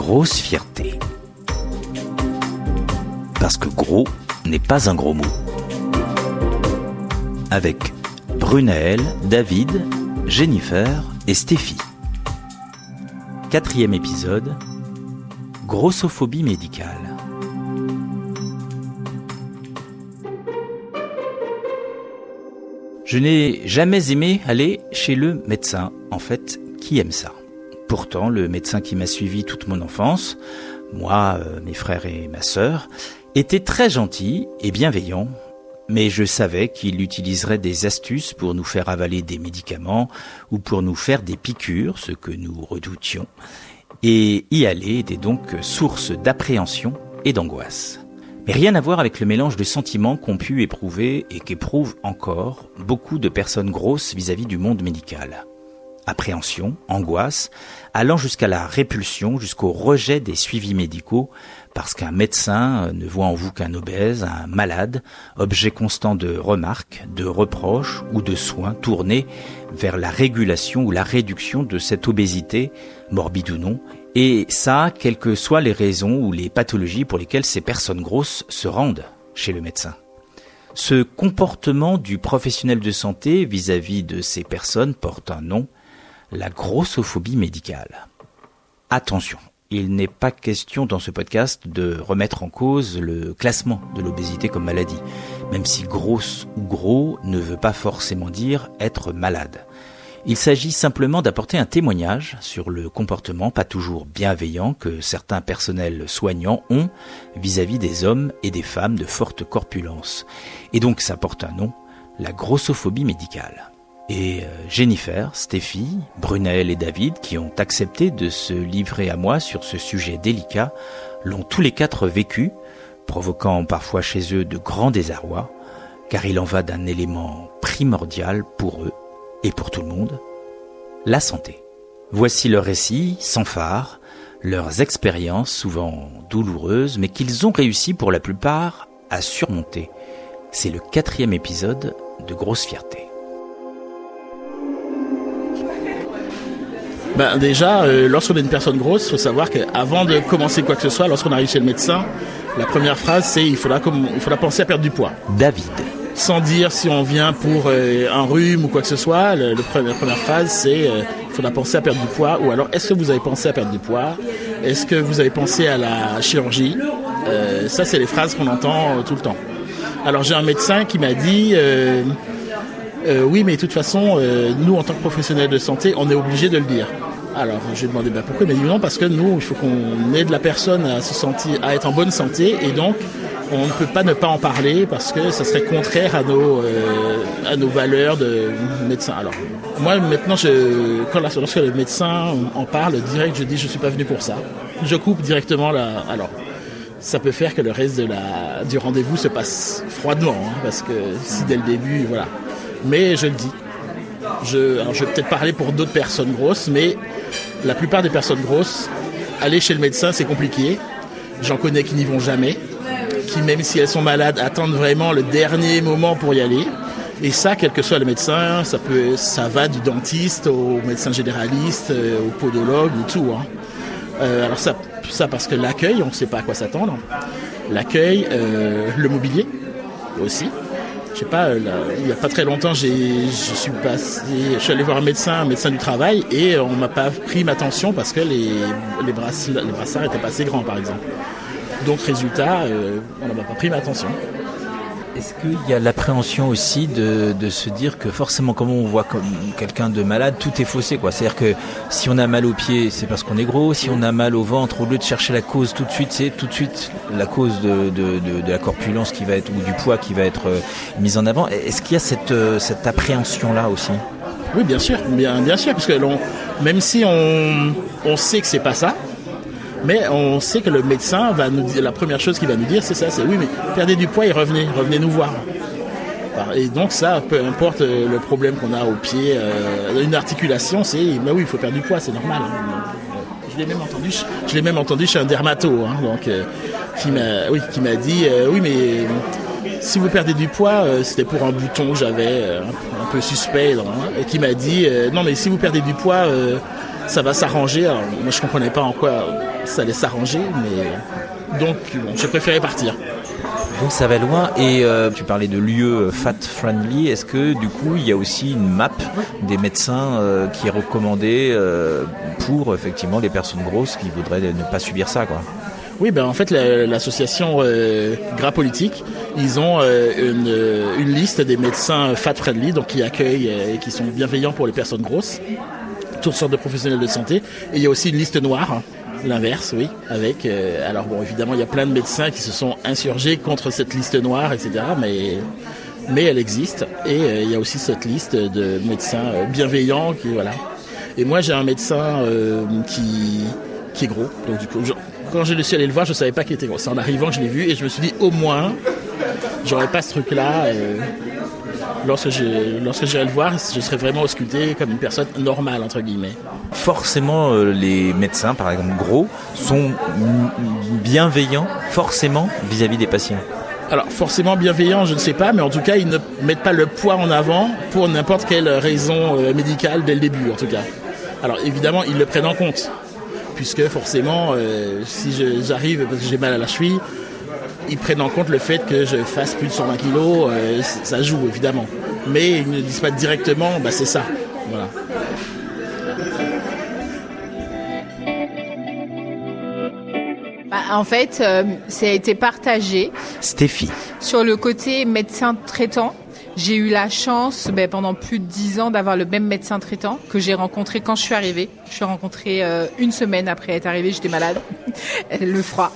grosse fierté. Parce que gros n'est pas un gros mot. Avec Brunaël, David, Jennifer et Stéphie. 4e épisode, grossophobie médicale. Je n'ai jamais aimé aller chez le médecin. En fait, qui aime ça ? Pourtant, le médecin qui m'a suivi toute mon enfance, moi, mes frères et ma sœur, était très gentil et bienveillant, mais je savais qu'il utiliserait des astuces pour nous faire avaler des médicaments ou pour nous faire des piqûres, ce que nous redoutions. Et y aller était donc source d'appréhension et d'angoisse. Mais rien à voir avec le mélange de sentiments qu'ont pu éprouver et qu'éprouvent encore beaucoup de personnes grosses vis-à-vis du monde médical. Appréhension, angoisse, allant jusqu'à la répulsion, jusqu'au rejet des suivis médicaux, parce qu'un médecin ne voit en vous qu'un obèse, un malade, objet constant de remarques, de reproches ou de soins tournés vers la régulation ou la réduction de cette obésité, morbide ou non, et ça, quelles que soient les raisons ou les pathologies pour lesquelles ces personnes grosses se rendent chez le médecin. Ce comportement du professionnel de santé vis-à-vis de ces personnes porte un nom, la grossophobie médicale. Attention, il n'est pas question dans ce podcast de remettre en cause le classement de l'obésité comme maladie, même si grosse ou gros ne veut pas forcément dire être malade. Il s'agit simplement d'apporter un témoignage sur le comportement pas toujours bienveillant que certains personnels soignants ont vis-à-vis des hommes et des femmes de forte corpulence. Et donc ça porte un nom, la grossophobie médicale. Et Jennifer, Stéphie, Brunaël et David, qui ont accepté de se livrer à moi sur ce sujet délicat, l'ont tous les 4 vécu, provoquant parfois chez eux de grands désarrois, car il en va d'un élément primordial pour eux et pour tout le monde, la santé. Voici leur récit, sans phare, leurs expériences souvent douloureuses, mais qu'ils ont réussi pour la plupart à surmonter. C'est le 4e épisode de Grosse Fierté. Déjà, lorsqu'on est une personne grosse, il faut savoir qu'avant de commencer quoi que ce soit, lorsqu'on arrive chez le médecin, la première phrase c'est il faudra penser à perdre du poids. David. Sans dire si on vient pour un rhume ou quoi que ce soit, la première phrase c'est il faudra penser à perdre du poids, ou alors est-ce que vous avez pensé à perdre du poids ? Est-ce que vous avez pensé à la chirurgie ? Ça c'est les phrases qu'on entend tout le temps. Alors j'ai un médecin qui m'a dit oui, mais de toute façon, nous, en tant que professionnels de santé, on est obligé de le dire. Alors, j'ai demandé pourquoi. Il m'a dit non, parce que nous, il faut qu'on aide la personne à se sentir, à être en bonne santé, et donc, on ne peut pas ne pas en parler parce que ça serait contraire à nos valeurs de médecin. Alors, moi, maintenant, lorsque le médecin en parle, direct, je dis, je suis pas venu pour ça. Je coupe directement Alors, ça peut faire que le reste du rendez-vous se passe froidement, parce que si dès le début, voilà. Mais je le dis. Je vais peut-être parler pour d'autres personnes grosses, mais la plupart des personnes grosses, aller chez le médecin, c'est compliqué. J'en connais qui n'y vont jamais, qui même si elles sont malades, attendent vraiment le dernier moment pour y aller. Et ça, quel que soit le médecin, ça va du dentiste au médecin généraliste, au podologue, ou tout. Alors ça parce que l'accueil, on ne sait pas à quoi s'attendre. L'accueil, le mobilier aussi. Je sais pas, il y a pas très longtemps, je suis allé voir un médecin du travail, et on m'a pas pris ma tension parce que les brassards étaient pas assez grands, par exemple. Donc résultat, on n'a pas pris ma tension. Est-ce qu'il y a l'appréhension aussi de se dire que forcément, comme on voit comme quelqu'un de malade, tout est faussé, quoi. C'est-à-dire que si on a mal aux pieds, c'est parce qu'on est gros. Si on a mal au ventre, au lieu de chercher la cause tout de suite, c'est tout de suite la cause de la corpulence qui va être, ou du poids qui va être mise en avant. Est-ce qu'il y a cette appréhension-là aussi ? Oui, bien sûr, parce que même si on sait que c'est pas ça, mais on sait que le médecin va nous dire, la première chose qu'il va nous dire, c'est ça, c'est oui, mais perdez du poids et revenez nous voir. Et donc ça, peu importe le problème qu'on a au pied, une articulation, c'est, oui, il faut perdre du poids, c'est normal. Je l'ai même entendu chez un dermato, donc qui m'a dit, oui, mais si vous perdez du poids, c'était pour un bouton que j'avais un peu suspect, et qui m'a dit non mais si vous perdez du poids, ça va s'arranger. Alors, moi je comprenais pas en quoi ça allait s'arranger, mais donc bon, j'ai préféré partir. Donc ça va loin. Et tu parlais de lieux fat friendly. Est-ce que du coup il y a aussi une map des médecins qui est recommandée pour effectivement les personnes grosses qui voudraient ne pas subir ça, quoi? Oui, en fait l'association Gras Politique, ils ont une liste des médecins fat friendly, donc qui accueillent et qui sont bienveillants pour les personnes grosses, toutes sortes de professionnels de santé. Et il y a aussi une liste noire. L'inverse, oui, avec... alors bon, évidemment, il y a plein de médecins qui se sont insurgés contre cette liste noire, etc., mais elle existe. Et il y a aussi cette liste de médecins bienveillants, voilà. Et moi, j'ai un médecin qui est gros. Donc, du coup, quand je suis allé le voir, je ne savais pas qu'il était gros. C'est en arrivant que je l'ai vu, et je me suis dit, au moins, j'aurais pas ce truc-là... Lorsque j'irai le voir, je serai vraiment ausculté comme une personne normale, entre guillemets. Forcément, les médecins, par exemple, gros, sont bienveillants, forcément, vis-à-vis des patients. Alors, forcément bienveillants, je ne sais pas, mais en tout cas, ils ne mettent pas le poids en avant pour n'importe quelle raison médicale dès le début, en tout cas. Alors, évidemment, ils le prennent en compte, puisque forcément, si j'arrive parce que j'ai mal à la cheville, ils prennent en compte le fait que je fasse plus de 120 kilos, ça joue évidemment. Mais ils ne disent pas directement, c'est ça. Voilà. En fait, ça a été partagé. Stéphie. Sur le côté médecin traitant, j'ai eu la chance pendant plus de 10 ans d'avoir le même médecin traitant que j'ai rencontré quand je suis arrivée. Je suis rencontrée une semaine après être arrivée, j'étais malade. Le froid.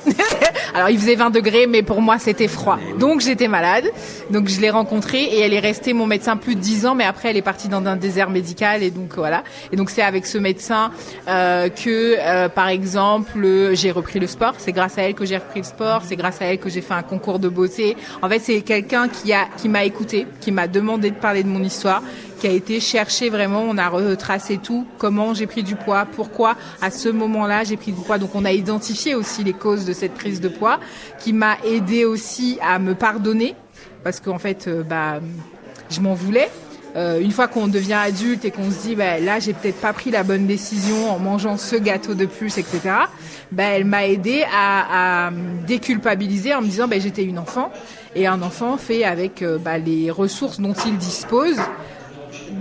Alors il faisait 20 degrés, mais pour moi c'était froid. Donc j'étais malade. Donc je l'ai rencontrée et elle est restée mon médecin plus de 10 ans, mais après elle est partie dans un désert médical et donc voilà. Et donc c'est avec ce médecin que par exemple j'ai repris le sport. C'est grâce à elle que j'ai repris le sport. C'est grâce à elle que j'ai fait un concours de beauté. En fait c'est quelqu'un qui m'a écoutée, qui m'a demandé de parler de mon histoire, qui a été chercher vraiment, on a retracé tout, comment j'ai pris du poids, pourquoi à ce moment-là j'ai pris du poids. Donc on a identifié aussi les causes de cette prise de poids, qui m'a aidé aussi à me pardonner, parce qu'en fait je m'en voulais. Une fois qu'on devient adulte et qu'on se dit là j'ai peut-être pas pris la bonne décision en mangeant ce gâteau de plus, etc. Elle m'a aidé à déculpabiliser en me disant j'étais une enfant et un enfant fait avec les ressources dont il dispose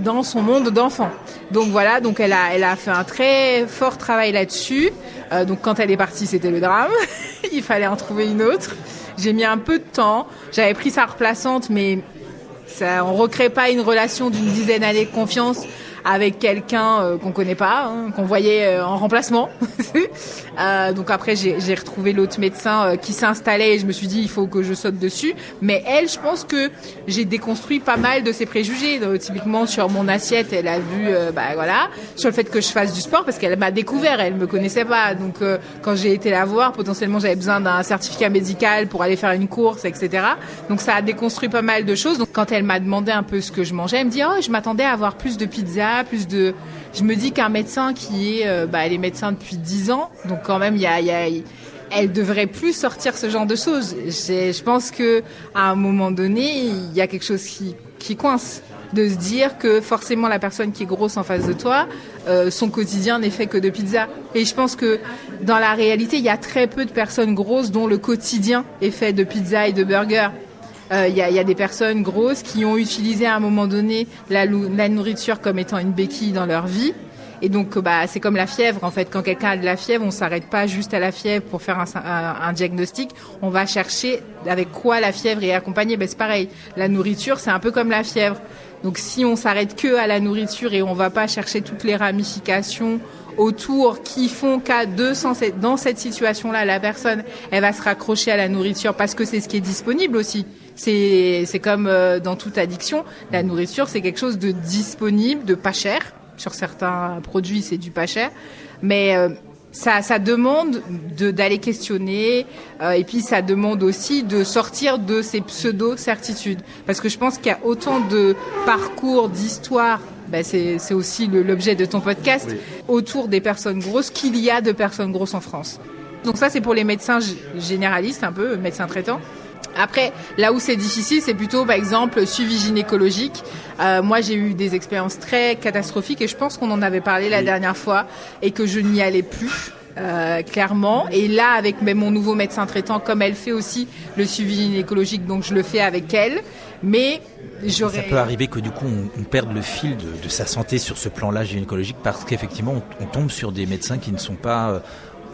dans son monde d'enfant. Donc voilà, donc elle a fait un très fort travail là-dessus. Donc quand elle est partie, c'était le drame. Il fallait en trouver une autre. J'ai mis un peu de temps. J'avais pris sa remplaçante, mais on recrée pas une relation d'une dizaine d'années de confiance avec quelqu'un qu'on connaît pas, qu'on voyait en remplacement. Donc après j'ai retrouvé l'autre médecin qui s'installait et je me suis dit il faut que je saute dessus. Mais elle, je pense que j'ai déconstruit pas mal de ses préjugés. Donc, typiquement sur mon assiette, elle a vu sur le fait que je fasse du sport parce qu'elle m'a découvert, elle me connaissait pas. Donc quand j'ai été la voir, potentiellement j'avais besoin d'un certificat médical pour aller faire une course, etc. Donc ça a déconstruit pas mal de choses. Donc quand elle m'a demandé un peu ce que je mangeais, elle me dit je m'attendais à avoir plus de pizza, je me dis qu'un médecin qui est elle est médecin depuis 10 ans, donc quand même elle devrait plus sortir ce genre de choses. Je pense que à un moment donné il y a quelque chose qui coince, de se dire que forcément la personne qui est grosse en face de toi, son quotidien n'est fait que de pizza. Et je pense que dans la réalité il y a très peu de personnes grosses dont le quotidien est fait de pizza et de burgers. Il y a des personnes grosses qui ont utilisé à un moment donné la nourriture comme étant une béquille dans leur vie. Et donc, c'est comme la fièvre, en fait. Quand quelqu'un a de la fièvre, on s'arrête pas juste à la fièvre pour faire un diagnostic. On va chercher avec quoi la fièvre est accompagnée. C'est pareil. La nourriture, c'est un peu comme la fièvre. Donc, si on s'arrête que à la nourriture et on va pas chercher toutes les ramifications autour qui font qu'à dans cette situation-là, la personne, elle va se raccrocher à la nourriture parce que c'est ce qui est disponible aussi. C'est comme dans toute addiction, la nourriture, c'est quelque chose de disponible, de pas cher. Sur certains produits, c'est du pas cher. Mais ça demande d'aller questionner et puis ça demande aussi de sortir de ces pseudo-certitudes. Parce que je pense qu'il y a autant de parcours, d'histoires, c'est aussi l'objet de ton podcast, oui, autour des personnes grosses qu'il y a de personnes grosses en France. Donc ça, c'est pour les médecins généralistes, un peu, médecins traitants. Après, là où c'est difficile, c'est plutôt, par exemple, suivi gynécologique. Moi, j'ai eu des expériences très catastrophiques et je pense qu'on en avait parlé la dernière fois et que je n'y allais plus. Clairement. Et là, avec mon nouveau médecin traitant, comme elle fait aussi le suivi gynécologique, donc je le fais avec elle. Mais ça peut arriver que du coup on perde le fil de sa santé sur ce plan-là gynécologique parce qu'effectivement on tombe sur des médecins qui ne sont pas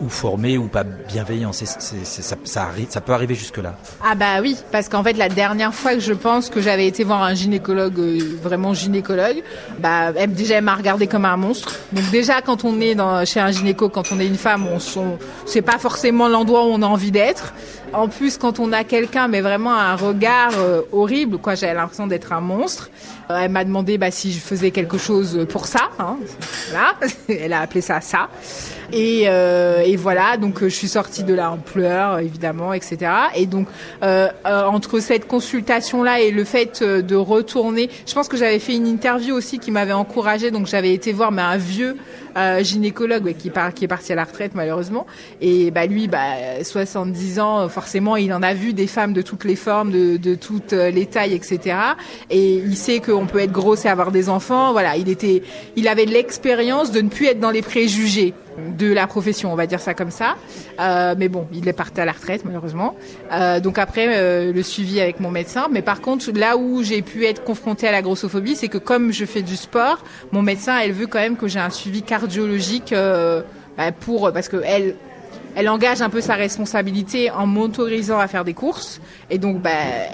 ou formés ou pas bienveillants. Ça peut arriver jusque-là. Ah bah oui, parce qu'en fait la dernière fois que je pense que j'avais été voir un gynécologue, vraiment gynécologue, elle m'a regardé comme un monstre. Donc déjà quand on est chez un gynéco, quand on est une femme, c'est pas forcément l'endroit où on a envie d'être. En plus quand on a quelqu'un, mais vraiment un regard horrible, quoi, j'avais l'impression d'être un monstre. Elle m'a demandé si je faisais quelque chose pour ça. Hein. Voilà, elle a appelé ça. Et voilà, donc je suis sortie de là en pleurs, évidemment, etc. Et donc entre cette consultation-là et le fait de retourner, je pense que j'avais fait une interview aussi qui m'avait encouragée, donc j'avais été voir un vieux gynécologue qui est parti à la retraite malheureusement. Et lui, 70 ans, forcément, il en a vu des femmes de toutes les formes, de toutes les tailles, etc. Et il sait qu'on peut être grosse et avoir des enfants. Voilà, il avait de l'expérience de ne plus être dans les préjugés de la profession, on va dire ça comme ça. Mais bon, il est parti à la retraite malheureusement. Donc après le suivi avec mon médecin. Mais par contre, là où j'ai pu être confrontée à la grossophobie, c'est que comme je fais du sport, mon médecin, elle veut quand même que j'ai un suivi cardiologique parce que elle engage un peu sa responsabilité en m'autorisant à faire des courses. Et donc,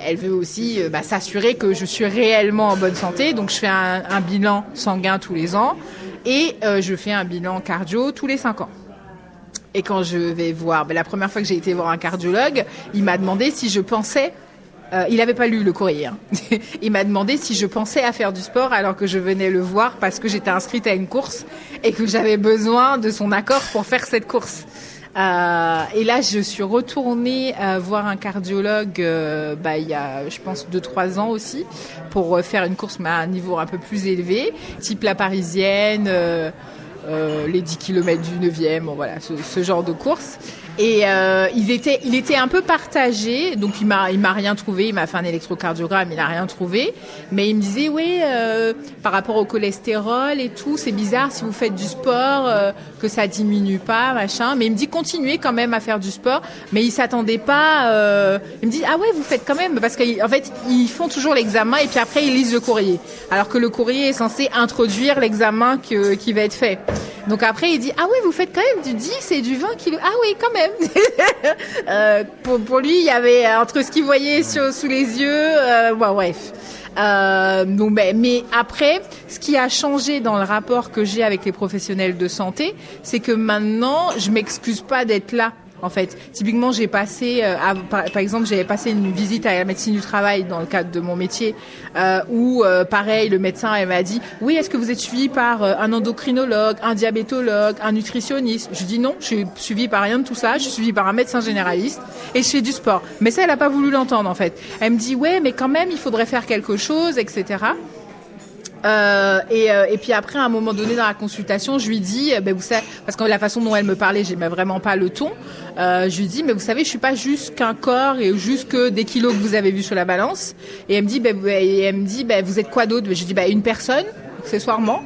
elle veut aussi s'assurer que je suis réellement en bonne santé. Donc, je fais un bilan sanguin tous les ans et je fais un bilan cardio tous les 5 ans. Et quand je vais voir, la première fois que j'ai été voir un cardiologue, il m'a demandé si je pensais... il n'avait pas lu le courrier. Hein. Il m'a demandé si je pensais à faire du sport alors que je venais le voir parce que j'étais inscrite à une course et que j'avais besoin de son accord pour faire cette course. Et là, je suis retournée voir un cardiologue il y a, je pense, 2-3 ans aussi, pour faire une course à un niveau un peu plus élevé, type la Parisienne, les 10 km du 9e, voilà, ce genre de course. Et il était un peu partagé, donc il m'a rien trouvé, il m'a fait un électrocardiogramme, il n'a rien trouvé, mais il me disait par rapport au cholestérol et tout, c'est bizarre si vous faites du sport que ça diminue pas, machin, mais il me dit continuez quand même à faire du sport, mais il s'attendait pas, il me dit ah ouais vous faites quand même, parce qu'en fait ils font toujours l'examen et puis après ils lisent le courrier, alors que le courrier est censé introduire l'examen qui va être fait. Donc après il dit ah oui vous faites quand même du 10 et du 20 kilos, ah oui quand même. Pour lui, il y avait entre ce qu'il voyait sous les yeux, bref. Mais après, ce qui a changé dans le rapport que j'ai avec les professionnels de santé, c'est que maintenant, je m'excuse pas d'être là. En fait, typiquement, j'ai passé, par exemple, j'avais passé une visite à la médecine du travail dans le cadre de mon métier, où, pareil, le médecin, elle m'a dit, oui, est-ce que vous êtes suivi par un endocrinologue, un diabétologue, un nutritionniste? Je dis non, je suis suivi par rien de tout ça, je suis suivi par un médecin généraliste et je fais du sport. Mais ça, elle a pas voulu l'entendre, en fait. Elle me dit, ouais, mais quand même, il faudrait faire quelque chose, etc. Et puis après, à un moment donné dans la consultation, je lui dis, vous savez, parce que la façon dont elle me parlait, j'aimais vraiment pas le ton. Je lui dis, mais vous savez, je suis pas juste qu'un corps et juste que des kilos que vous avez vus sur la balance. Et elle me dit, vous êtes quoi d'autre? Je lui dis, une personne. Accessoirement.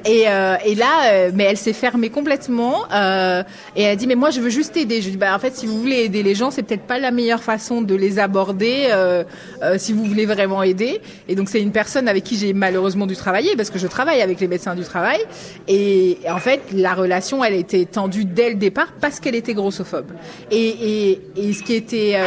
Et là, mais elle s'est fermée complètement. Et elle a dit, mais moi, je veux juste aider. Je dis, en fait, si vous voulez aider les gens, c'est peut-être pas la meilleure façon de les aborder si vous voulez vraiment aider. Et donc, c'est une personne avec qui j'ai malheureusement dû travailler parce que je travaille avec les médecins du travail. Et en fait, la relation, elle était tendue dès le départ parce qu'elle était grossophobe. Et ce qui était...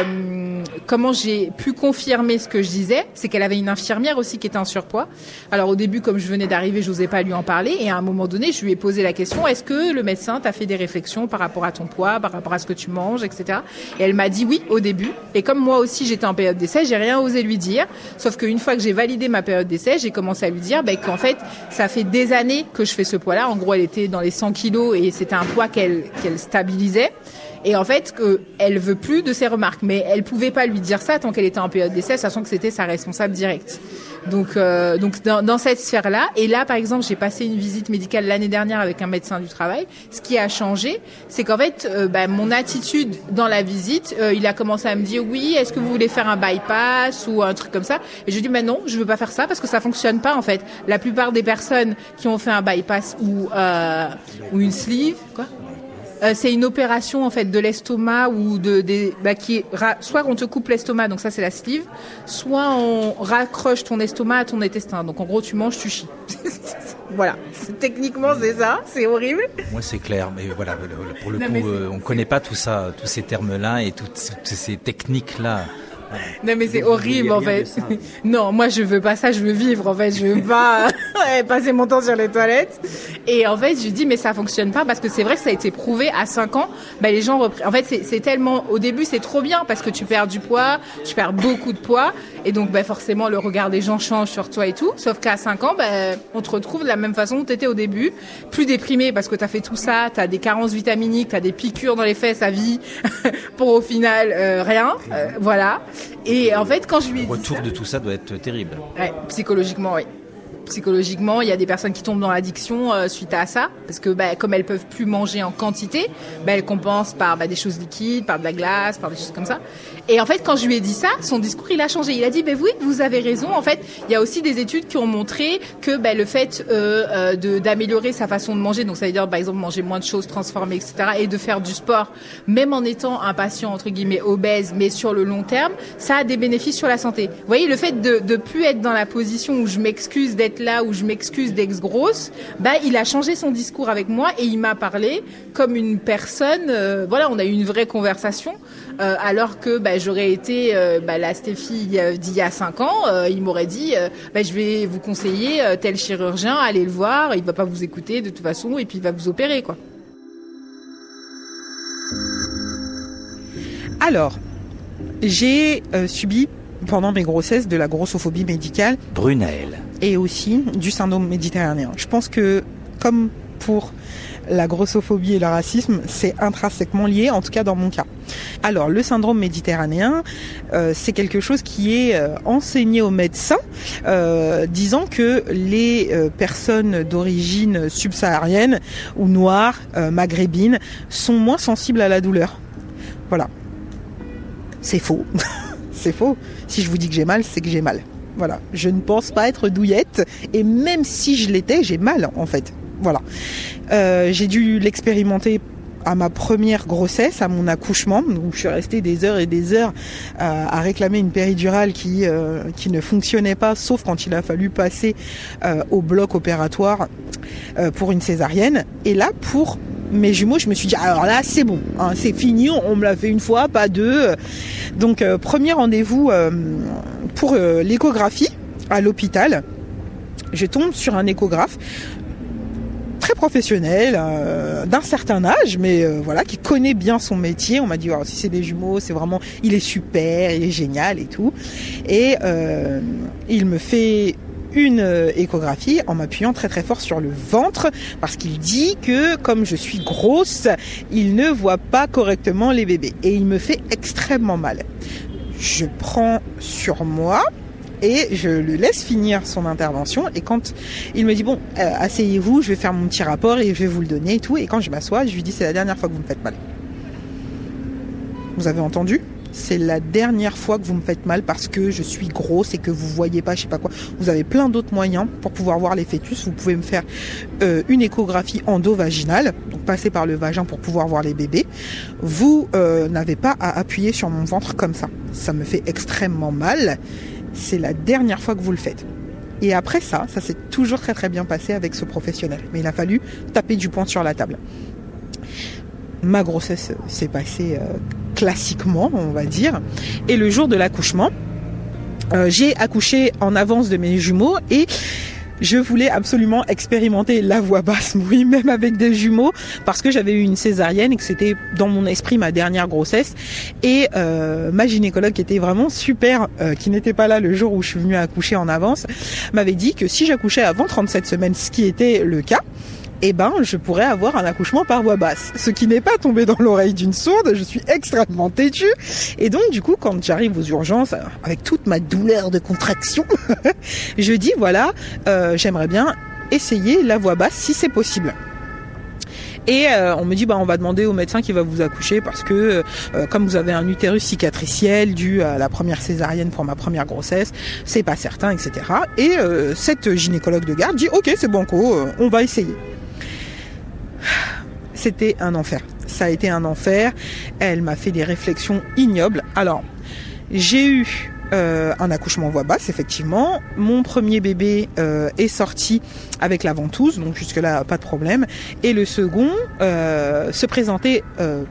comment j'ai pu confirmer ce que je disais, c'est qu'elle avait une infirmière aussi qui était en surpoids. Alors, au début, comme je venais d'arriver, je n'osais pas lui en parler. Et à un moment donné, je lui ai posé la question, est-ce que le médecin t'a fait des réflexions par rapport à ton poids, par rapport à ce que tu manges, etc. Et elle m'a dit oui au début. Et comme moi aussi, j'étais en période d'essai, j'ai rien osé lui dire. Sauf qu'une fois que j'ai validé ma période d'essai, j'ai commencé à lui dire qu'en fait, ça fait des années que je fais ce poids-là. En gros, elle était dans les 100 kilos et c'était un poids qu'elle stabilisait. Et en fait, elle veut plus de ses remarques. Mais elle pouvait pas lui dire ça tant qu'elle était en période d'essai, sachant que c'était sa responsable directe. Donc dans cette sphère-là. Et là, par exemple, j'ai passé une visite médicale l'année dernière avec un médecin du travail. Ce qui a changé, c'est qu'en fait, mon attitude dans la visite, il a commencé à me dire oui, est-ce que vous voulez faire un bypass ou un truc comme ça? Et je lui ai dit mais non, je veux pas faire ça parce que ça fonctionne pas en fait. La plupart des personnes qui ont fait un bypass ou une sleeve, c'est une opération en fait de l'estomac ou soit on te coupe l'estomac, donc ça c'est la sleeve, soit on raccroche ton estomac à ton intestin. Donc en gros tu manges, tu chies. Voilà, techniquement c'est ça, c'est horrible. Moi c'est clair, mais voilà, pour le coup, on connaît pas tout ça, tous ces termes-là et toutes ces techniques-là. Non mais c'est horrible en fait. Non, moi je veux pas ça, je veux vivre en fait, je veux pas passer mon temps sur les toilettes. Et en fait, je dis mais ça fonctionne pas parce que c'est vrai que ça a été prouvé à 5 ans, les gens en fait c'est tellement au début, c'est trop bien parce que tu perds du poids, tu perds beaucoup de poids et donc forcément le regard des gens change sur toi et tout, sauf qu'à 5 ans, on te retrouve de la même façon où tu étais au début, plus déprimé parce que tu as fait tout ça, tu as des carences vitaminiques, tu as des piqûres dans les fesses à vie pour au final rien, voilà. Et en fait, quand je lui ai dit le retour de tout ça doit être terrible. Ouais, psychologiquement, oui. Psychologiquement, il y a des personnes qui tombent dans l'addiction suite à ça, parce que comme elles peuvent plus manger en quantité, elles compensent par des choses liquides, par de la glace, par des choses comme ça. Et en fait, quand je lui ai dit ça, son discours il a changé. Il a dit oui, vous avez raison. En fait, il y a aussi des études qui ont montré que le fait d'améliorer sa façon de manger, donc ça veut dire par exemple manger moins de choses transformées, etc., et de faire du sport, même en étant un patient entre guillemets obèse, mais sur le long terme, ça a des bénéfices sur la santé. Vous voyez, le fait de plus être dans la position où je m'excuse d'être là, où je m'excuse d'être grosse, il a changé son discours avec moi et il m'a parlé comme une personne. On a eu une vraie conversation. Alors que j'aurais été la Stéphie d'il y a 5 ans, il m'aurait dit je vais vous conseiller tel chirurgien, allez le voir, il va pas vous écouter de toute façon et puis il va vous opérer quoi. Alors, j'ai subi pendant mes grossesses de la grossophobie médicale. Brunaël. Et aussi du syndrome méditerranéen. Je pense que comme pour la grossophobie et le racisme, c'est intrinsèquement lié, en tout cas dans mon cas. Alors, le syndrome méditerranéen, c'est quelque chose qui est enseigné aux médecins, disant que les personnes d'origine subsaharienne ou noire, maghrébine, sont moins sensibles à la douleur. Voilà. C'est faux. C'est faux. Si je vous dis que j'ai mal, c'est que j'ai mal. Voilà. Je ne pense pas être douillette, et même si je l'étais, j'ai mal, en fait. Voilà. J'ai dû l'expérimenter à ma première grossesse, à mon accouchement, où je suis restée des heures et des heures à réclamer une péridurale qui ne fonctionnait pas, sauf quand il a fallu passer au bloc opératoire pour une césarienne. Et là, pour mes jumeaux, je me suis dit, alors là, c'est bon, hein, c'est fini, on me l'a fait une fois, pas deux. Donc, premier rendez-vous pour l'échographie à l'hôpital. Je tombe sur un échographe très professionnel, d'un certain âge, mais qui connaît bien son métier. On m'a dit, si c'est des jumeaux, c'est vraiment, il est super, il est génial et tout. Et il me fait une échographie en m'appuyant très très fort sur le ventre, parce qu'il dit que comme je suis grosse, il ne voit pas correctement les bébés. Et il me fait extrêmement mal. Je prends sur moi et je le laisse finir son intervention, et quand il me dit asseyez-vous, je vais faire mon petit rapport et je vais vous le donner et tout, et quand je m'assois, je lui dis, c'est la dernière fois que vous me faites mal. Vous avez entendu ? C'est la dernière fois que vous me faites mal parce que je suis grosse et que vous voyez pas, je sais pas quoi. Vous avez plein d'autres moyens pour pouvoir voir les fœtus. Vous pouvez me faire une échographie endovaginale, donc passer par le vagin pour pouvoir voir les bébés. Vous n'avez pas à appuyer sur mon ventre comme ça. Ça me fait extrêmement mal. C'est la dernière fois que vous le faites. Et après ça s'est toujours très très bien passé avec ce professionnel. Mais il a fallu taper du poing sur la table. Ma grossesse s'est passée classiquement, on va dire. Et le jour de l'accouchement, j'ai accouché en avance de mes jumeaux et je voulais absolument expérimenter la voix basse, oui, même avec des jumeaux, parce que j'avais eu une césarienne et que c'était dans mon esprit ma dernière grossesse. Et ma gynécologue, qui était vraiment super, qui n'était pas là le jour où je suis venue accoucher en avance, m'avait dit que si j'accouchais avant 37 semaines, ce qui était le cas, je pourrais avoir un accouchement par voie basse. Ce qui n'est pas tombé dans l'oreille d'une sourde, je suis extrêmement têtue. Et donc, du coup, quand j'arrive aux urgences, avec toute ma douleur de contraction, je dis, voilà, j'aimerais bien essayer la voie basse si c'est possible. Et on me dit, on va demander au médecin qui va vous accoucher parce que comme vous avez un utérus cicatriciel dû à la première césarienne pour ma première grossesse, c'est pas certain, etc. Et cette gynécologue de garde dit, ok, c'est banco, on va essayer. C'était un enfer. Ça a été un enfer. Elle m'a fait des réflexions ignobles. Alors, j'ai eu un accouchement voie basse, effectivement. Mon premier bébé est sorti avec la ventouse, donc jusque-là, pas de problème. Et le second se présentait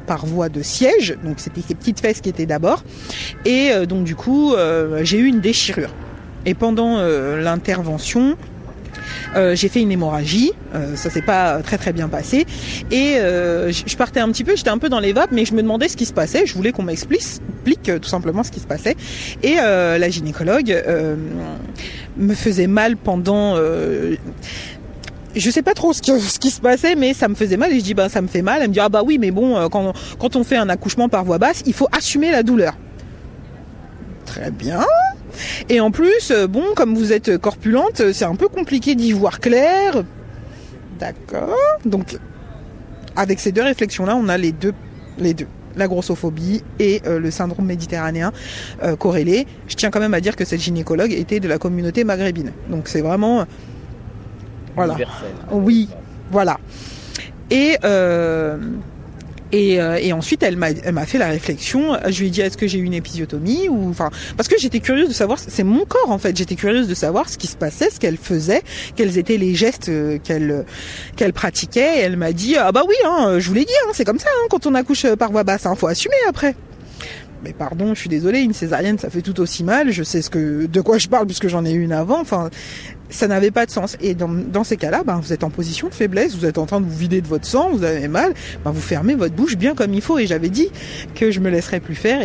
par voie de siège, donc c'était ses petites fesses qui étaient d'abord. Et donc du coup, j'ai eu une déchirure. Et pendant l'intervention, j'ai fait une hémorragie, ça s'est pas très très bien passé et je partais un petit peu, j'étais un peu dans les vapes, mais je me demandais ce qui se passait, je voulais qu'on m'explique tout simplement ce qui se passait et la gynécologue me faisait mal pendant je sais pas trop ce qui se passait, mais ça me faisait mal et je dis ça me fait mal. Elle me dit oui, mais bon, quand on fait un accouchement par voie basse, il faut assumer la douleur. Très bien. Et en plus, comme vous êtes corpulente, c'est un peu compliqué d'y voir clair. D'accord. Donc, avec ces deux réflexions-là, on a les deux. La grossophobie et le syndrome méditerranéen corrélés. Je tiens quand même à dire que cette gynécologue était de la communauté maghrébine. Donc, c'est vraiment... Voilà. Universel. Oui, voilà. Et ensuite, elle m'a fait la réflexion. Je lui ai dit, est-ce que j'ai eu une épisiotomie ou, parce que j'étais curieuse de savoir, c'est mon corps en fait. J'étais curieuse de savoir ce qui se passait, ce qu'elle faisait, quels étaient les gestes qu'elle pratiquait. Et elle m'a dit, oui, je vous l'ai dit, c'est comme ça, quand on accouche par voie basse, faut assumer après. Mais pardon, je suis désolée, une césarienne, ça fait tout aussi mal. Je sais de quoi je parle puisque j'en ai eu une avant. Ça n'avait pas de sens. Et dans ces cas-là, vous êtes en position de faiblesse, vous êtes en train de vous vider de votre sang, vous avez mal, vous fermez votre bouche bien comme il faut. Et j'avais dit que je me laisserais plus faire.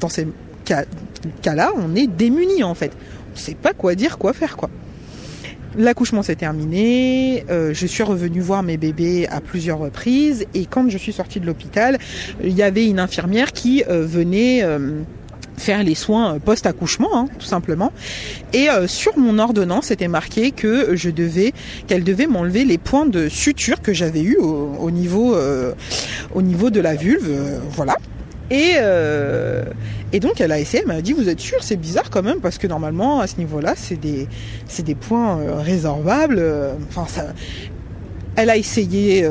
Dans ces cas-là, on est démunis en fait. On ne sait pas quoi dire, quoi faire, quoi. L'accouchement s'est terminé, je suis revenue voir mes bébés à plusieurs reprises et quand je suis sortie de l'hôpital, il y avait une infirmière qui venait faire les soins post-accouchement, tout simplement. Et sur mon ordonnance, c'était marqué que qu'elle devait m'enlever les points de suture que j'avais eu au niveau de la vulve, voilà. Et donc elle a essayé, elle m'a dit, vous êtes sûre, c'est bizarre quand même parce que normalement à ce niveau-là c'est des points résorbables. Elle a essayé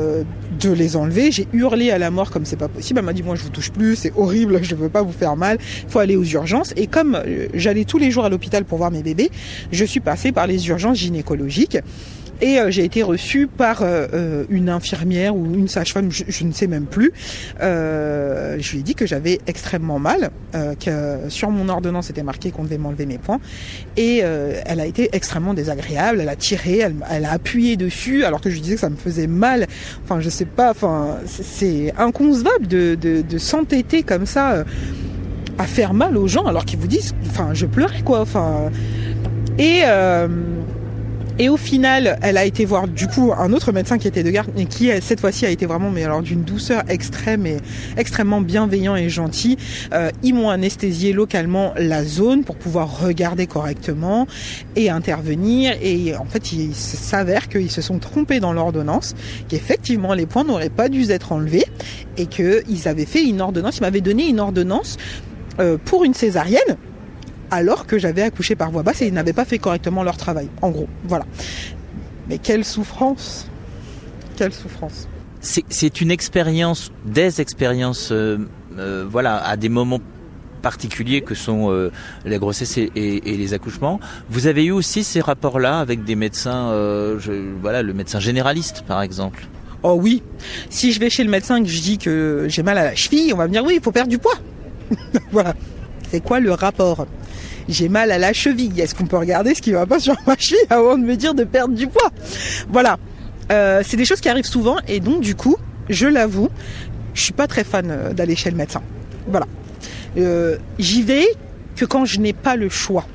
de les enlever. J'ai hurlé à la mort comme c'est pas possible. Elle m'a dit, moi je vous touche plus, c'est horrible, je veux pas vous faire mal, faut aller aux urgences. Et comme j'allais tous les jours à l'hôpital pour voir mes bébés, je suis passée par les urgences gynécologiques. Et j'ai été reçue par une infirmière ou une sage-femme, je ne sais même plus. Je lui ai dit que j'avais extrêmement mal, que sur mon ordonnance c'était marqué qu'on devait m'enlever mes points. Et elle a été extrêmement désagréable. Elle a tiré, elle a appuyé dessus, alors que je lui disais que ça me faisait mal. Je sais pas. C'est inconcevable de s'entêter comme ça à faire mal aux gens, alors qu'ils vous disent. Je pleurais quoi. Et au final, elle a été voir du coup un autre médecin qui était de garde et qui cette fois-ci a été vraiment d'une douceur extrême et extrêmement bienveillant et gentil. Ils m'ont anesthésié localement la zone pour pouvoir regarder correctement et intervenir. Et en fait, il s'avère qu'ils se sont trompés dans l'ordonnance, qu'effectivement les points n'auraient pas dû être enlevés et qu'ils avaient fait une ordonnance. Ils m'avaient donné une ordonnance pour une césarienne, alors que j'avais accouché par voie basse et ils n'avaient pas fait correctement leur travail. En gros, voilà. Mais quelle souffrance. Quelle souffrance. C'est une expérience, des expériences, à des moments particuliers que sont les grossesses et les accouchements. Vous avez eu aussi ces rapports-là avec des médecins, le médecin généraliste par exemple? Oh oui. Si je vais chez le médecin et que je dis que j'ai mal à la cheville, on va me dire oui, il faut perdre du poids. Voilà. C'est quoi le rapport ? J'ai mal à la cheville. Est-ce qu'on peut regarder ce qui va pas sur ma cheville avant de me dire de perdre du poids ? Voilà. C'est des choses qui arrivent souvent et donc du coup, je l'avoue, je suis pas très fan d'aller chez le médecin. Voilà. J'y vais que quand je n'ai pas le choix.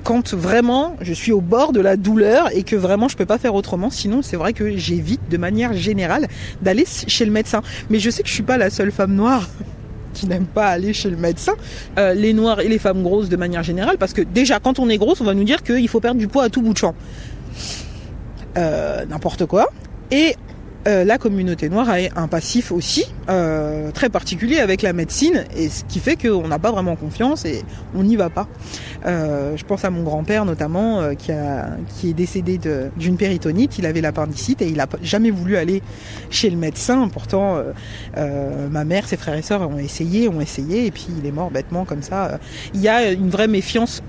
quand vraiment je suis au bord de la douleur et que vraiment je peux pas faire autrement. Sinon, c'est vrai que j'évite de manière générale d'aller chez le médecin. Mais je sais que je suis pas la seule femme noire qui n'aime pas aller chez le médecin, les noirs et les femmes grosses de manière générale, parce que déjà quand on est grosse, on va nous dire qu'il faut perdre du poids à tout bout de champ. N'importe quoi. Et la communauté noire a un passif aussi très particulier avec la médecine, et ce qui fait qu'on n'a pas vraiment confiance et on n'y va pas. Je pense à mon grand-père notamment qui est décédé d'une péritonite. Il avait l'appendicite et il n'a jamais voulu aller chez le médecin. Pourtant ma mère, ses frères et sœurs ont essayé et puis il est mort bêtement comme ça. Il y a une vraie méfiance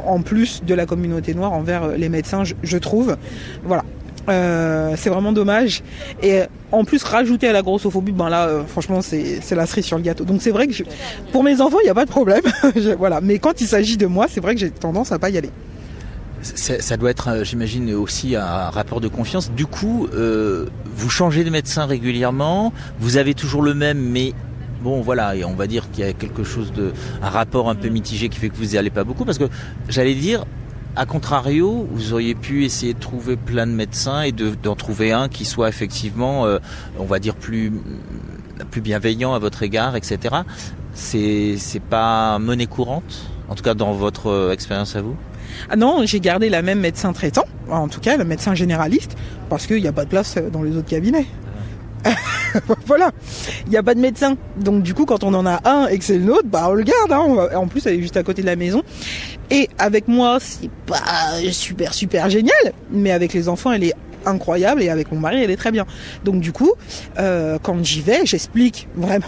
en plus de la communauté noire envers les médecins, je trouve. Voilà. C'est vraiment dommage, et en plus rajouter à la grossophobie, franchement c'est la cerise sur le gâteau. Donc c'est vrai que pour mes enfants il n'y a pas de problème. Voilà. Mais quand il s'agit de moi, c'est vrai que j'ai tendance à pas y aller. Ça doit être, j'imagine, aussi un rapport de confiance. Du coup, vous changez de médecin régulièrement, vous avez toujours le même, mais bon, voilà, et on va dire qu'il y a un rapport un peu mitigé qui fait que vous n'y allez pas beaucoup, parce que j'allais dire, a contrario, vous auriez pu essayer de trouver plein de médecins et d'en trouver un qui soit effectivement, on va dire, plus bienveillant à votre égard, etc. C'est pas monnaie courante, en tout cas dans votre expérience à vous? Ah non, j'ai gardé la même médecin traitant, en tout cas le médecin généraliste, parce qu'il n'y a pas de place dans les autres cabinets. Voilà, il n'y a pas de médecin. Donc du coup, quand on en a un et que c'est le nôtre, on le garde. En plus, elle est juste à côté de la maison. Et avec moi, c'est pas super génial, mais avec les enfants, elle est incroyable, et avec mon mari, elle est très bien. Donc du coup, quand j'y vais, j'explique vraiment.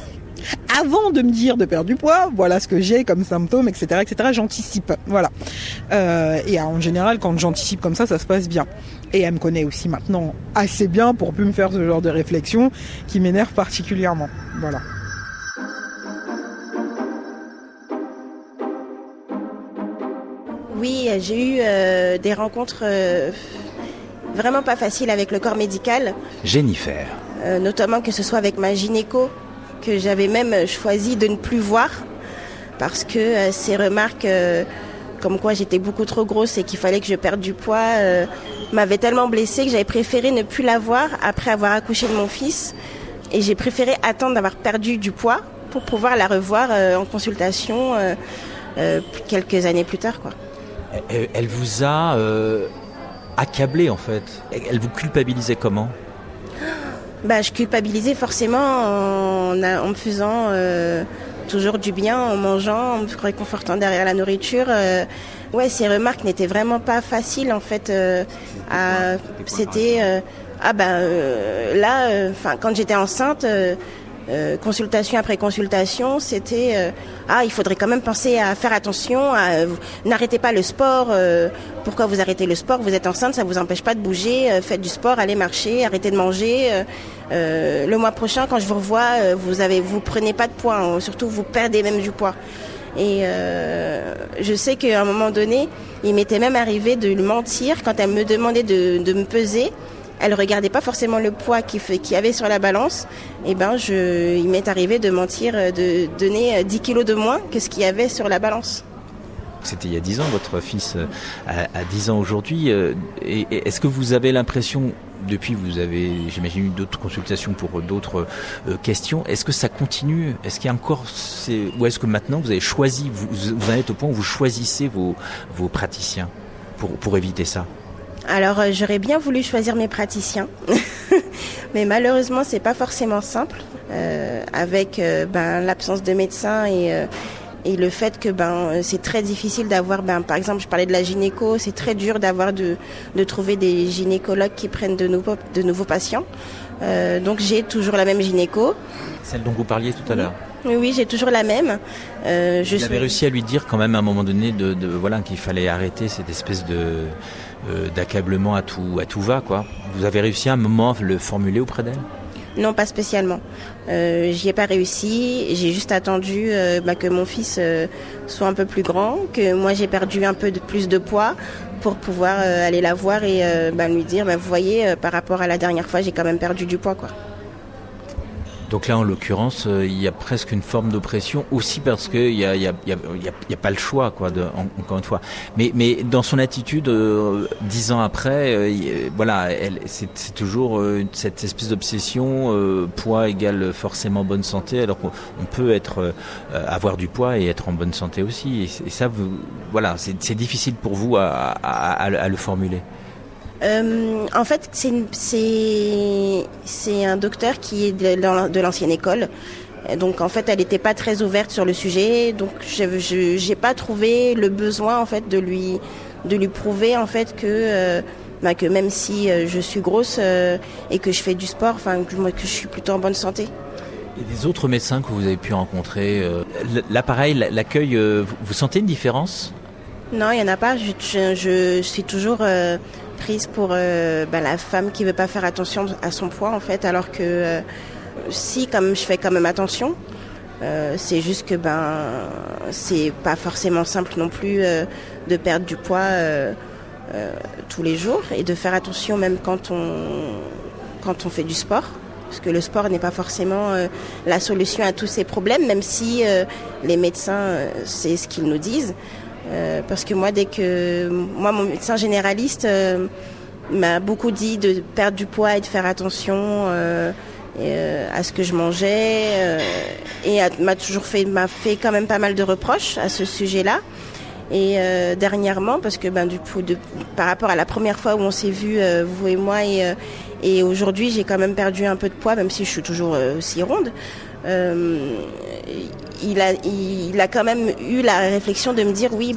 Avant de me dire de perdre du poids, voilà ce que j'ai comme symptômes, etc., j'anticipe. Voilà. Et en général, quand j'anticipe comme ça se passe bien. Et elle me connaît aussi maintenant assez bien pour plus me faire ce genre de réflexion qui m'énerve particulièrement. Voilà. Oui, j'ai eu des rencontres vraiment pas faciles avec le corps médical. Jennifer. Notamment que ce soit avec ma gynéco, que j'avais même choisi de ne plus voir, parce que ces remarques comme quoi j'étais beaucoup trop grosse et qu'il fallait que je perde du poids m'avaient tellement blessée que j'avais préféré ne plus la voir après avoir accouché de mon fils, et j'ai préféré attendre d'avoir perdu du poids pour pouvoir la revoir en consultation quelques années plus tard, quoi. Elle vous a accablé, en fait. Elle vous culpabilisait comment? Je culpabilisais forcément en me faisant toujours du bien, en mangeant, en me réconfortant derrière la nourriture. Ces remarques n'étaient vraiment pas faciles, en fait. C'était quand j'étais enceinte, consultation après consultation, c'était il faudrait quand même penser à faire attention, n'arrêtez pas le sport. Pourquoi vous arrêtez le sport? Vous êtes enceinte, ça vous empêche pas de bouger. Faites du sport, allez marcher, arrêtez de manger. Le mois prochain, quand je vous revois, vous prenez pas de poids, surtout vous perdez même du poids. Et je sais qu'à un moment donné, il m'était même arrivé de lui mentir quand elle me demandait de me peser. Elle regardait pas forcément le poids qu'il y avait sur la balance. Il m'est arrivé de mentir, de donner 10 kilos de moins que ce qu'il y avait sur la balance. C'était il y a 10 ans, votre fils a 10 ans aujourd'hui. Et est-ce que vous avez l'impression, depuis vous avez, j'imagine, eu d'autres consultations pour d'autres questions, est-ce que ça continue? Est-ce qu'il y a encore, ou est-ce que maintenant vous avez choisi, vous en êtes au point où vous choisissez vos praticiens pour éviter ça? Alors j'aurais bien voulu choisir mes praticiens, mais malheureusement c'est pas forcément simple avec l'absence de médecin et le fait que c'est très difficile d'avoir, par exemple je parlais de la gynéco, c'est très dur de trouver des gynécologues qui prennent de nouveaux patients. Donc j'ai toujours la même gynéco. Celle dont vous parliez tout à l'heure. Oui, j'ai toujours la même. Vous avez réussi à lui dire quand même à un moment donné qu'il fallait arrêter cette espèce d'accablement à tout va, quoi. Vous avez réussi à un moment le formuler auprès d'elle? Non, pas spécialement. J'y ai pas réussi. J'ai juste attendu que mon fils soit un peu plus grand, que moi j'ai perdu un peu plus de poids pour pouvoir aller la voir et lui dire, vous voyez, par rapport à la dernière fois, j'ai quand même perdu du poids, quoi. Donc là, en l'occurrence, il y a presque une forme d'oppression aussi parce que il y a pas le choix, quoi. Encore une fois. Mais dans son attitude, 10 ans après, voilà, c'est toujours cette espèce d'obsession. Poids égale forcément bonne santé, alors qu'on peut avoir du poids et être en bonne santé aussi. Et ça, voilà, c'est difficile pour vous à le formuler. En fait, c'est un docteur qui est de l'ancienne école. Donc, en fait, elle n'était pas très ouverte sur le sujet. Donc, j'ai pas trouvé le besoin, en fait, de lui prouver, en fait, que même si je suis grosse et que je fais du sport, que je suis plutôt en bonne santé. Et des autres médecins que vous avez pu rencontrer, là, pareil, l'accueil, vous sentez une différence ? Non, il y en a pas. Je suis toujours prise pour la femme qui veut pas faire attention à son poids, en fait, alors que comme je fais quand même attention, c'est juste que c'est pas forcément simple non plus de perdre du poids tous les jours et de faire attention même quand on fait du sport. Parce que le sport n'est pas forcément la solution à tous ces problèmes, même si les médecins, c'est ce qu'ils nous disent. Parce que moi, mon médecin généraliste m'a beaucoup dit de perdre du poids et de faire attention à ce que je mangeais, et m'a fait quand même pas mal de reproches à ce sujet-là. Et dernièrement, parce que par rapport à la première fois où on s'est vu, vous et moi, et aujourd'hui j'ai quand même perdu un peu de poids, même si je suis toujours aussi ronde. Il a quand même eu la réflexion de me dire oui,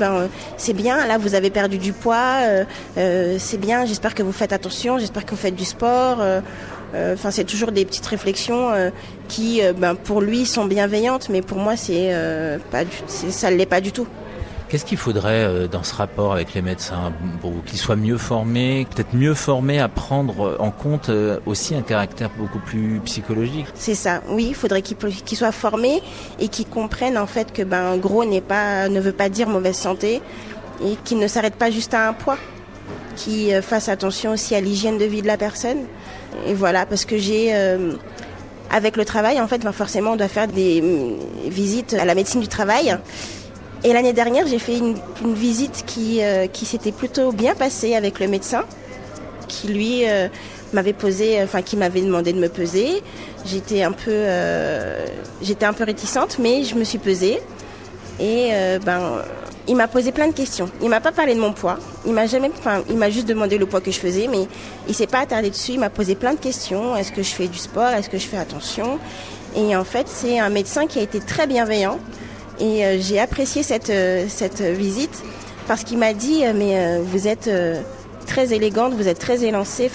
c'est bien, là vous avez perdu du poids, c'est bien, j'espère que vous faites attention, j'espère que vous faites du sport. C'est toujours des petites réflexions qui pour lui sont bienveillantes, mais pour moi ça ne l'est pas du tout. Qu'est-ce qu'il faudrait dans ce rapport avec les médecins pour qu'ils soient mieux formés, peut-être mieux formés à prendre en compte aussi un caractère beaucoup plus psychologique ? C'est ça, oui, il faudrait qu'ils soient formés et qu'ils comprennent en fait que gros ne veut pas dire mauvaise santé, et qu'ils ne s'arrêtent pas juste à un poids, qu'ils fassent attention aussi à l'hygiène de vie de la personne. Et voilà, parce que avec le travail, en fait, forcément on doit faire des visites à la médecine du travail. Et l'année dernière, j'ai fait une visite qui s'était plutôt bien passée avec le médecin, qui lui qui m'avait demandé de me peser. J'étais un peu réticente, mais je me suis pesée. Et il m'a posé plein de questions. Il m'a pas parlé de mon poids. Il m'a juste demandé le poids que je faisais, mais il s'est pas attardé dessus. Il m'a posé plein de questions. Est-ce que je fais du sport ? Est-ce que je fais attention ? Et en fait, c'est un médecin qui a été très bienveillant. Et j'ai apprécié cette visite parce qu'il m'a dit mais vous êtes très élégante, vous êtes très élancée.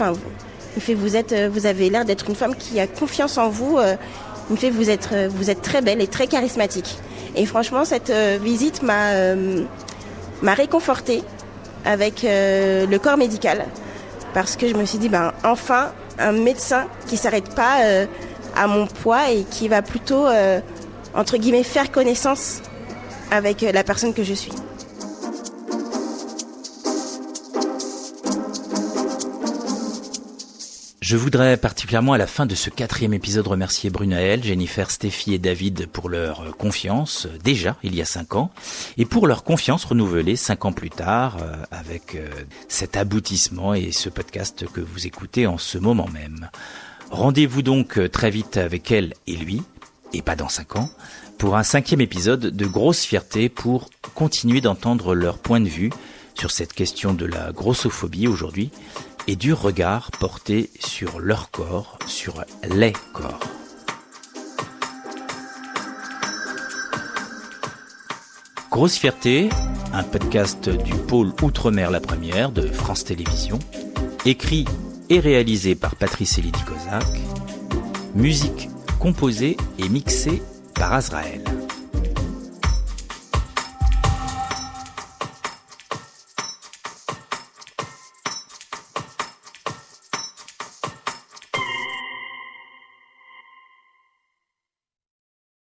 Il fait vous avez l'air d'être une femme qui a confiance en vous. Il me fait vous êtes très belle et très charismatique. Et franchement cette visite m'a réconfortée avec le corps médical, parce que je me suis dit enfin un médecin qui s'arrête pas à mon poids et qui va plutôt entre guillemets faire connaissance avec la personne que je suis. Je voudrais particulièrement à la fin de ce 4e épisode remercier Brunaël, Jennifer, Stéphie et David pour leur confiance, déjà il y a 5 ans, et pour leur confiance renouvelée 5 ans plus tard, avec cet aboutissement et ce podcast que vous écoutez en ce moment même. Rendez-vous donc très vite avec elle et lui, et pas dans 5 ans, pour un 5e épisode de Grosse Fierté pour continuer d'entendre leur point de vue sur cette question de la grossophobie aujourd'hui et du regard porté sur leur corps, sur les corps. Grosse Fierté, un podcast du pôle Outre-mer La Première de France Télévisions, écrit et réalisé par Patrice Elidi-Kozak, musique composée et mixée par Azraël.